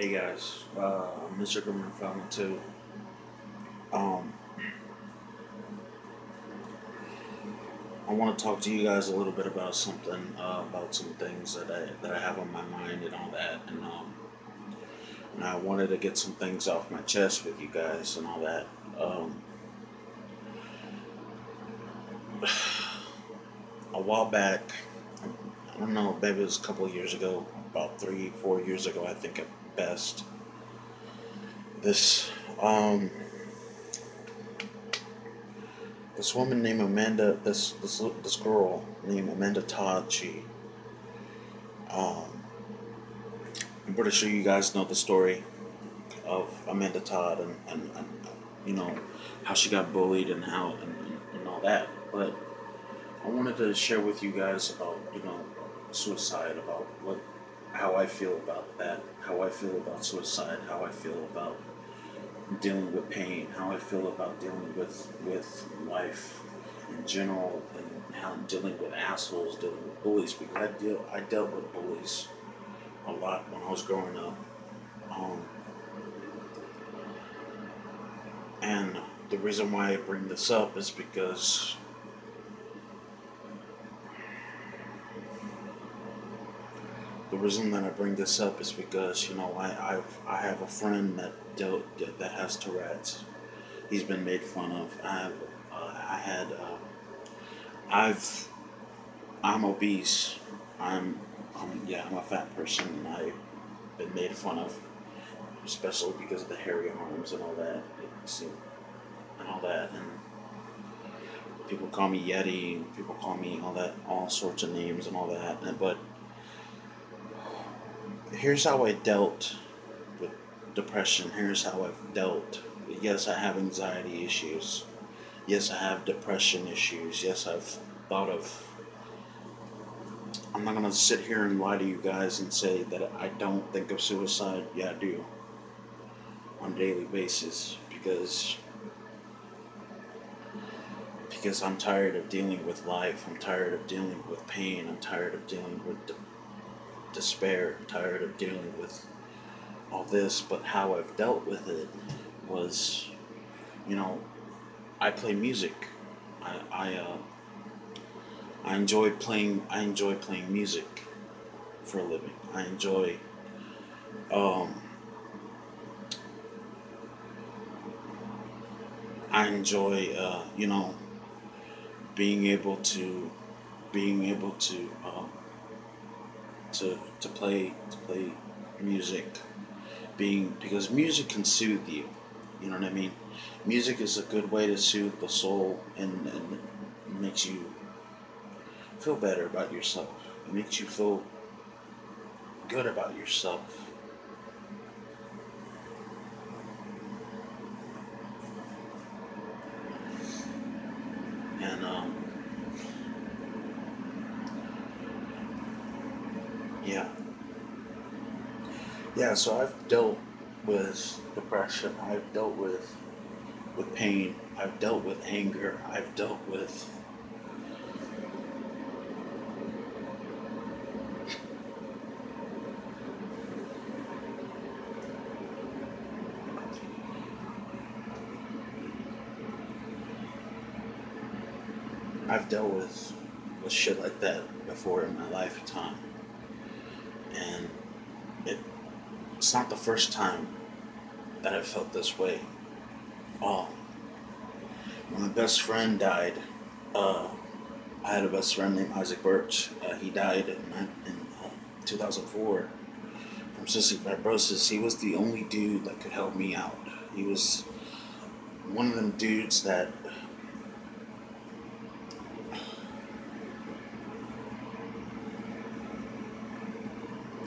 Hey guys, Mr. Grumman Fountain 2. Um, I want to talk to you guys a little bit about something, about some things that I have on my mind and all that, and I wanted to get some things off my chest with you guys and all that. Um, a while back, I don't know, maybe it was a couple of years ago, about 3, 4 years ago, I think at best. This um, this woman named Amanda, this girl named Amanda Todd, um, I'm pretty sure you guys know the story of Amanda Todd and you know how she got bullied and how and all that. But I wanted to share with you guys about suicide, about what how I feel about that, how I feel about suicide, how I feel about dealing with pain, how I feel about dealing with life in general, and how I'm dealing with assholes, dealing with bullies, because I dealt with bullies a lot when I was growing up. Um, and the reason why I bring this up is because the reason that I bring this up is because I have a friend that has Tourette's. He's been made fun of. I had I've I'm obese. I'm I'm a fat person, and I've been made fun of, especially because of the hairy arms and all that. And all that, and people call me Yeti. People call me all sorts of names and all that. But here's how I dealt with depression. Here's how I've dealt. Yes, I have anxiety issues. Yes, I have depression issues. Yes, I've thought of. I'm not gonna sit here and lie to you guys and say that I don't think of suicide. Yeah, I do on a daily basis because I'm tired of dealing with life. I'm tired of dealing with pain. I'm tired of dealing with despair. I'm tired of dealing with all this. But how I've dealt with it was, you know, I play music. I I, uh, I enjoy playing. I enjoy playing music for a living. Um, I enjoy being able to being able to play music, being because music can soothe you. You know what I mean? Music is a good way to soothe the soul, and makes you feel better about yourself. It makes you feel good about yourself. And yeah, yeah. So I've dealt with depression. I've dealt with pain. I've dealt with anger. I've dealt with shit like that before in my lifetime, and it, it's not the first time that I felt this way. Oh, when my best friend died, uh, I had a best friend named Isaac Birch. He died in 2004 from cystic fibrosis. He was the only dude that could help me out. He was one of them dudes that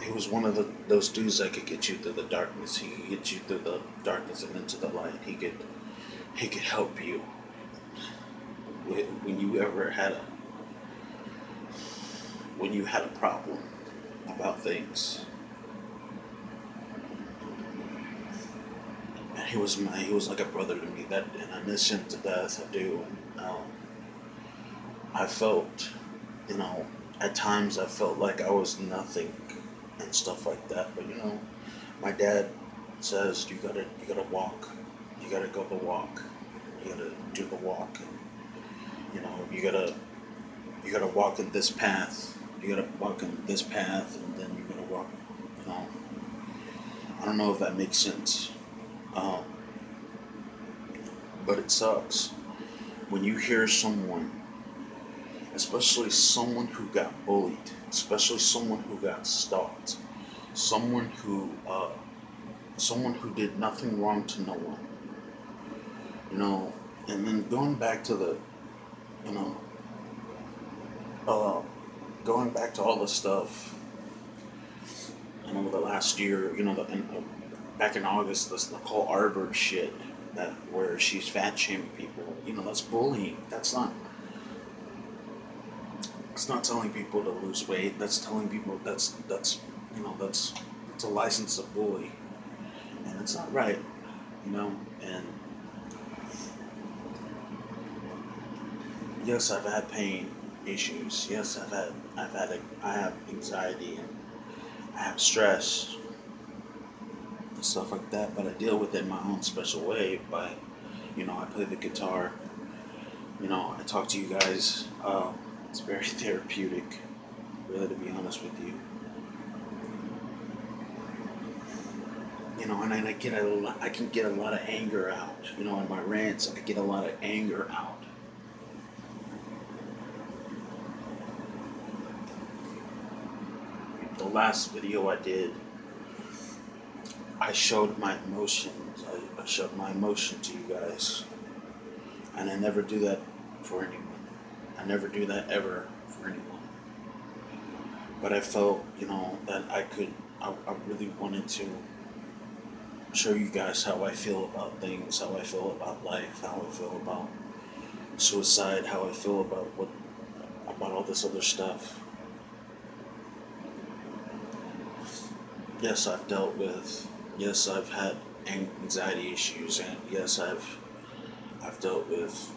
he was one of those dudes that could get you through the darkness. He could get you through the darkness and into the light. He could help you when you ever had a when you had a problem about things. And he was like a brother to me. That and I miss him to death. I do. I felt, you at times I felt like I was nothing and stuff like that. But My dad says you gotta walk, you gotta go the walk, you gotta do the walk, and you gotta walk in this path, you gotta walk in this path, and then you gotta walk. You know, I don't know if that makes sense, um, but it sucks when you hear someone, especially someone who got bullied, especially someone who got stalked, someone who did nothing wrong to no one, you know, and then going back to the, you know, uh, going back to all the stuff, over the last year, back in August, this Nicole Arbor shit, that where she's fat shaming people, that's bullying. It's not telling people to lose weight. That's telling people that's a license to bully, and it's not right, And yes, I've had pain issues. Yes, I have anxiety, and I have stress and stuff like that. But I deal with it in my own special way by, I play the guitar. I talk to you guys. It's very therapeutic, really, to be honest with you. And I can get a lot of anger out. In my rants, I get a lot of anger out. The last video I did, I showed my emotions. I showed my emotion to you guys, and I never do that for anyone. I never do that ever for anyone. But I felt, that I really wanted to show you guys how I feel about things, how I feel about life, how I feel about suicide, how I feel about all this other stuff. Yes, I've had anxiety issues, and yes, I've dealt with,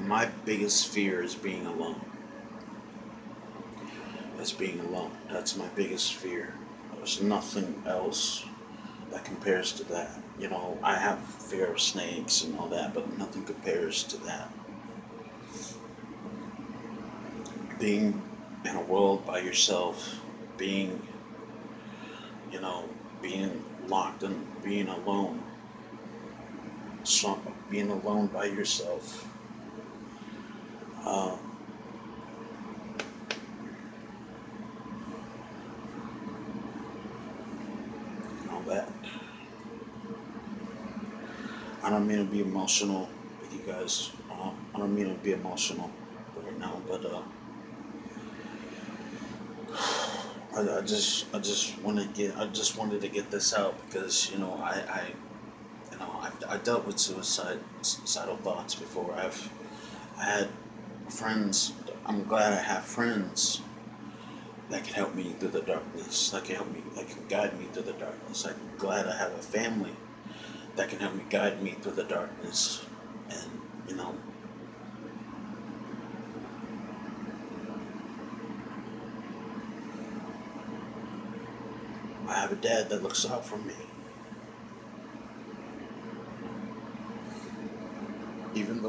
my biggest fear is being alone. That's my biggest fear. There's nothing else that compares to that. I have fear of snakes and all that, but nothing compares to that. Being in a world by yourself, being being locked and being alone, being alone by yourself. Uh, all that. I don't mean to be emotional with you guys. I don't mean to be emotional right now, but I just wanted to get this out because I dealt with suicidal thoughts before. I had friends. I'm glad I have friends that can help me through the darkness. That can guide me through the darkness. I'm glad I have a family that can help me guide me through the darkness. And I have a dad that looks out for me. Even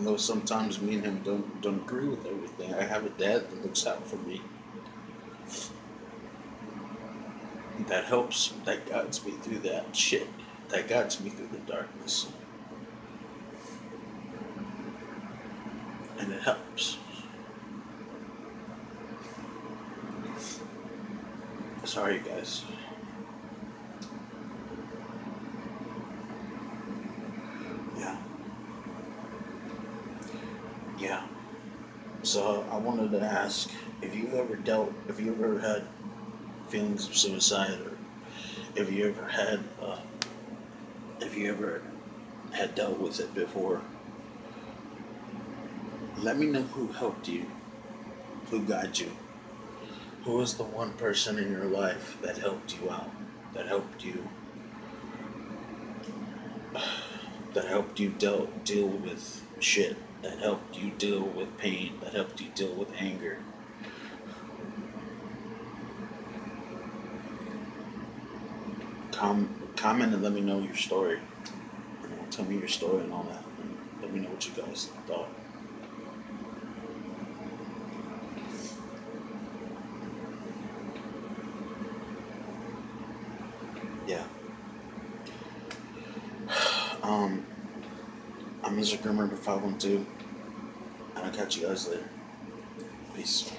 though sometimes me and him don't agree with everything, I have a dad that looks out for me. That helps, that guides me through that shit. That guides me through the darkness. And it helps. Sorry, guys. Yeah. Yeah. So I wanted to ask if you've ever had feelings of suicide, or if you ever had dealt with it before. Let me know who helped you, who guided you, who was the one person in your life that helped you out, that helped you deal with shit, that helped you deal with pain, that helped you deal with anger. comment and let me know your story. Tell me your story and all that, and let me know what you guys thought. Yeah. Um, I'm Mr. Grimmer 512, and I'll catch you guys later. Peace.